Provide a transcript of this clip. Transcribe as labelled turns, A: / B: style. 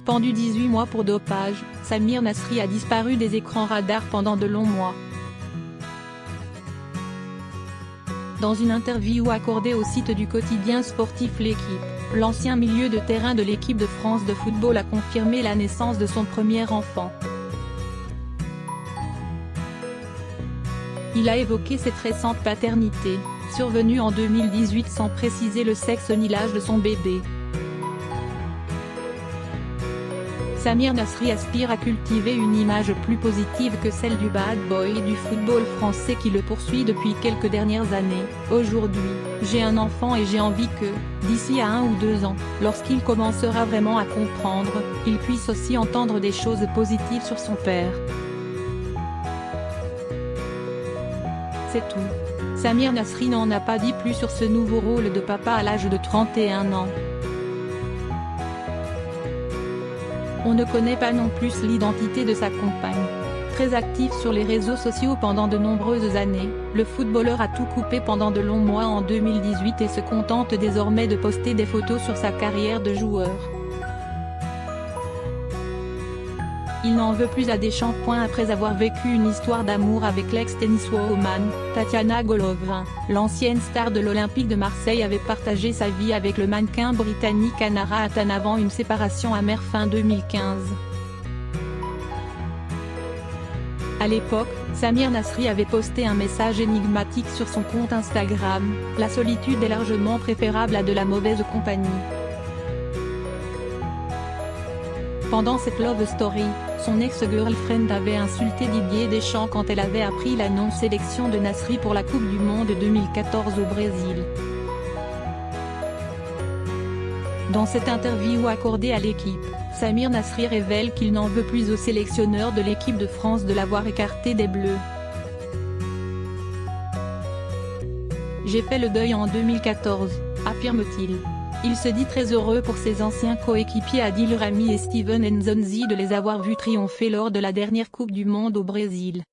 A: Suspendu 18 mois pour dopage, Samir Nasri a disparu des écrans radars pendant de longs mois. Dans une interview accordée au site du quotidien sportif L'Équipe, l'ancien milieu de terrain de l'équipe de France de football a confirmé la naissance de son premier enfant. Il a évoqué cette récente paternité, survenue en 2018 sans préciser le sexe ni l'âge de son bébé. Samir Nasri aspire à cultiver une image plus positive que celle du bad boy du football français qui le poursuit depuis quelques dernières années. Aujourd'hui, j'ai un enfant et j'ai envie que, d'ici à 1 ou 2 ans, lorsqu'il commencera vraiment à comprendre, il puisse aussi entendre des choses positives sur son père. C'est tout. Samir Nasri n'en a pas dit plus sur ce nouveau rôle de papa à l'âge de 31 ans. On ne connaît pas non plus l'identité de sa compagne. Très actif sur les réseaux sociaux pendant de nombreuses années, le footballeur a tout coupé pendant de longs mois en 2018 et se contente désormais de poster des photos sur sa carrière de joueur. Il n'en veut plus à Deschamps. Après avoir vécu une histoire d'amour avec l'ex-tenniswoman, Tatiana Golovin, l'ancienne star de l'Olympique de Marseille avait partagé sa vie avec le mannequin britannique Anara Attan avant une séparation amère fin 2015. À l'époque, Samir Nasri avait posté un message énigmatique sur son compte Instagram: « La solitude est largement préférable à de la mauvaise compagnie ». Pendant cette love story, son ex-girlfriend avait insulté Didier Deschamps quand elle avait appris la non-sélection de Nasri pour la Coupe du Monde 2014 au Brésil. Dans cette interview accordée à L'Équipe, Samir Nasri révèle qu'il n'en veut plus au sélectionneur de l'équipe de France de l'avoir écarté des Bleus. « J'ai fait le deuil en 2014, affirme-t-il. Il se dit très heureux pour ses anciens coéquipiers Adil Rami et Steven Nzonzi de les avoir vus triompher lors de la dernière Coupe du Monde au Brésil.